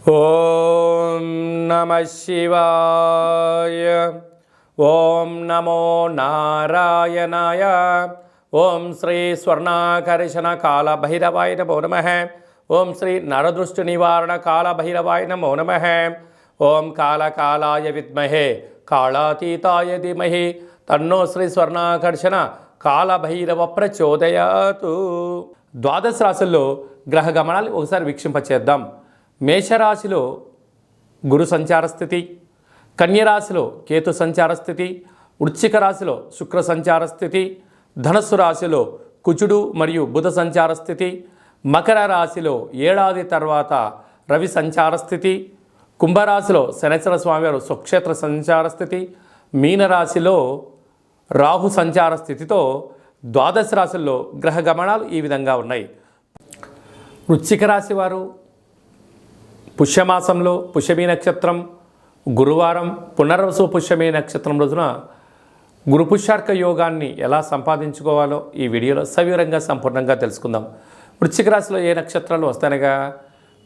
ఓం నమః శివాయ. ఓం నమో నారాయణాయ. ఓం శ్రీ స్వర్ణాకర్షణ కాల భైరవాయ నమో నమః. ఓం శ్రీ నరదృష్టి నివారణ కాల భైరవాయ నమో నమః. ఓం కాళకాలాయ విద్మహే కాళాతీతాయ ధీమహి తన్నో శ్రీ స్వర్ణాకర్షణ కాలభైరవ ప్రచోదయాతు. ద్వాదశ రాశుల్లో గ్రహ గమనాలు ఒకసారి వీక్షింపచేద్దాం. మేషరాశిలో గురు సంచార స్థితి, కన్యరాశిలో కేతు సంచార స్థితి, వృశ్చిక రాశిలో శుక్ర సంచార స్థితి, ధనస్సు రాశిలో కుజుడు మరియు బుధ సంచార స్థితి, మకర రాశిలో ఏడాది తర్వాత రవి సంచార స్థితి, కుంభరాశిలో శనేశ్వర స్వామివారు స్వక్షేత్ర సంచార స్థితి, మీనరాశిలో రాహు సంచార స్థితితో ద్వాదశ రాశుల్లో గ్రహ గమనాలు ఈ విధంగా ఉన్నాయి. వృశ్చిక రాశి వారు పుష్యమాసంలో పుష్యమీ నక్షత్రం గురువారం పునర్వసు పుష్యమీ నక్షత్రం రోజున గురు పుష్యార్క యోగాన్ని ఎలా సంపాదించుకోవాలో ఈ వీడియోలో సవివరంగా సంపూర్ణంగా తెలుసుకుందాం. వృశ్చిక రాశిలో ఏ నక్షత్రాలు వస్తాయనగా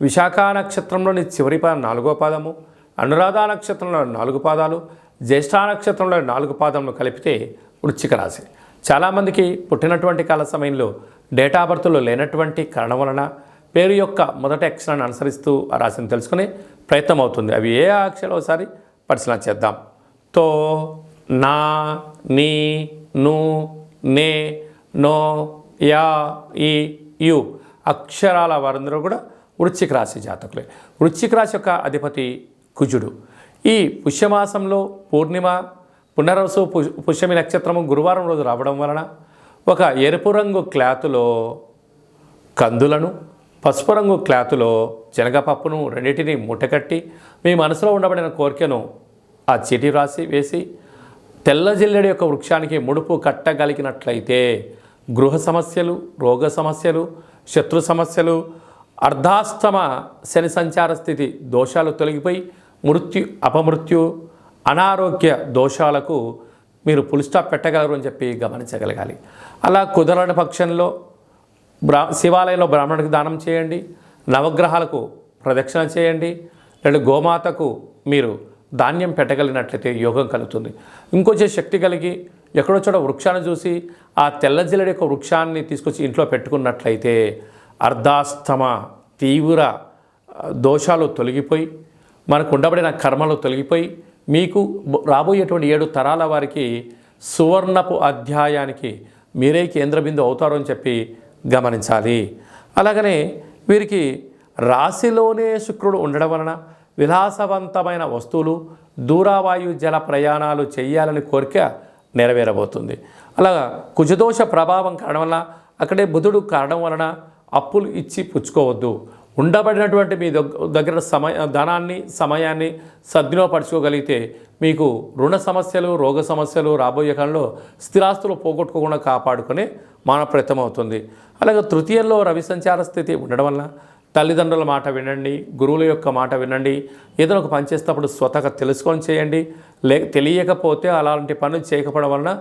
విశాఖ నక్షత్రంలోని చివరి 4వ పాదము, అనురాధ నక్షత్రంలో 4 పాదాలు, జ్యేష్ఠ నక్షత్రంలో 4 పాదములు కలిపితే వృశ్చిక రాశి. చాలామందికి పుట్టినటువంటి కాల సమయంలో డేటా బర్త్లో లేనటువంటి కారణం వలన పేరు యొక్క మొదటి అక్షరాన్ని అనుసరిస్తూ ఆ రాశిని తెలుసుకునే ప్రయత్నం అవుతుంది. అవి ఏ అక్షరాలు ఒకసారి పరిశీలన చేద్దాం. తో, నా, నీ, ను, నే, నో, యా, ఈ, యు అక్షరాల వారందరూ కూడా వృశ్చిక రాశి జాతకులే. వృశ్చిక రాశి యొక్క అధిపతి కుజుడు. ఈ పుష్యమాసంలో పూర్ణిమ పునర్వసు పుష్యమి నక్షత్రము గురువారం రోజు రావడం వలన ఒక ఎరుపు రంగు క్లాతులో కందులను, పసుపు రంగు క్లాతులో శనగపప్పును రెండింటినీ మూటకట్టి మీ మనసులో ఉండబడిన కోరికను ఆ చీటీ రాసి వేసి తెల్ల జిల్లెడి యొక్క వృక్షానికి ముడుపు కట్టగలిగినట్లయితే గృహ సమస్యలు, రోగ సమస్యలు, శత్రు సమస్యలు, అర్ధాస్తమ శని సంచార స్థితి దోషాలు తొలగిపోయి అపమృత్యు, అనారోగ్య దోషాలకు మీరు ఫుల్ స్టాప్ పెట్టగలరు అని చెప్పి గమనించగలగాలి. అలా కుదరని పక్షంలో శివాలయంలో బ్రాహ్మణుడికి దానం చేయండి, నవగ్రహాలకు ప్రదక్షిణ చేయండి, లేదా గోమాతకు మీరు ధాన్యం పెట్టగలిగినట్లయితే యోగం కలుగుతుంది. ఇంకొంచెం శక్తి కలిగి ఎక్కడో చోట వృక్షాన్ని చూసి ఆ తెల్ల జిల్లెడి యొక్క వృక్షాన్ని తీసుకొచ్చి ఇంట్లో పెట్టుకున్నట్లయితే అర్ధాస్తమ తీవ్ర దోషాలు తొలగిపోయి మనకు ఉండబడిన కర్మలు తొలగిపోయి మీకు రాబోయేటువంటి 7 తరాల వారికి సువర్ణపు అధ్యాయానికి మీరే కేంద్ర బిందువు అవుతారు అని చెప్పి గమనించాలి. అలాగనే వీరికి రాశిలోనే శుక్రుడు ఉండడం వలన విలాసవంతమైన వస్తువులు, దూరావాయు జల ప్రయాణాలు చేయాలని కోరిక నెరవేరబోతుంది. అలాగా కుజదోష ప్రభావం కారణం వలన అక్కడే బుధుడు కారణం వలన అప్పులు ఇచ్చి పుచ్చుకోవద్దు. ఉండబడినటువంటి మీ దగ్గర ధనాన్ని, సమయాన్ని సద్వినియోగపరచుకోగలిగితే మీకు రుణ సమస్యలు, రోగ సమస్యలు రాబోయే కాలంలో స్థిరాస్తులు పోగొట్టుకోకుండా కాపాడుకునే ప్రయత్నం అవుతుంది. అలాగే తృతీయంలో రవి సంచార స్థితి ఉండడం వలన తల్లిదండ్రుల మాట వినండి, గురువుల యొక్క మాట వినండి. ఏదైనా ఒక పని చేసేటప్పుడు స్వతహాగా తెలుసుకొని చేయండి. తెలియకపోతే అలాంటి పనులు చేయకపోవడం వలన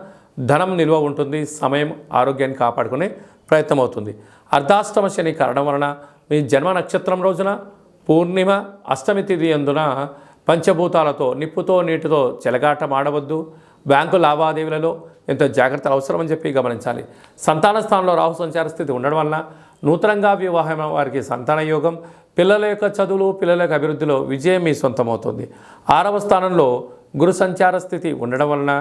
ధనం నిల్వ ఉంటుంది, సమయం, ఆరోగ్యాన్ని కాపాడుకునే ప్రయత్నం అవుతుంది. అర్ధాష్టమ శని కారణం వలన మీ జన్మ నక్షత్రం రోజున పూర్ణిమ అష్టమి తిథి అందున పంచభూతాలతో, నిప్పుతో, నీటితో చెలగాటం ఆడవద్దు. బ్యాంకు లావాదేవీలలో ఎంతో జాగ్రత్తలు అవసరమని చెప్పి గమనించాలి. సంతాన స్థానంలో రాహు సంచార స్థితి ఉండడం వలన నూతనంగా వివాహం వారికి సంతాన యోగం, పిల్లల యొక్క చదువులు, పిల్లల యొక్క అభివృద్ధిలో విజయం మీ సొంతమవుతుంది. 6వ స్థానంలో గురు సంచార స్థితి ఉండడం వలన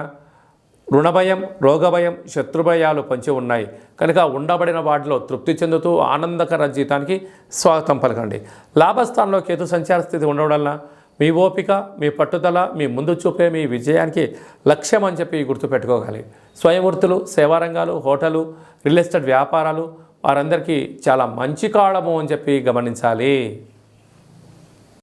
రుణభయం, రోగభయం, శత్రుభయాలు పొంచి ఉన్నాయి కనుక ఉండబడిన వాటిలో తృప్తి చెందుతూ ఆనందకర జీవితానికి స్వాగతం పలకండి. లాభస్థానంలో కేతు సంచార స్థితి ఉండడం వలన మీ ఓపిక, మీ పట్టుదల, మీ ముందు చూపే మీ విజయానికి లక్ష్యం అని చెప్పి గుర్తుపెట్టుకోగలి. స్వయం వృత్తులు, సేవారంగాలు, హోటలు, రియల్ ఎస్టేట్ వ్యాపారాలు వారందరికీ చాలా మంచి కాలము అని చెప్పి గమనించాలి.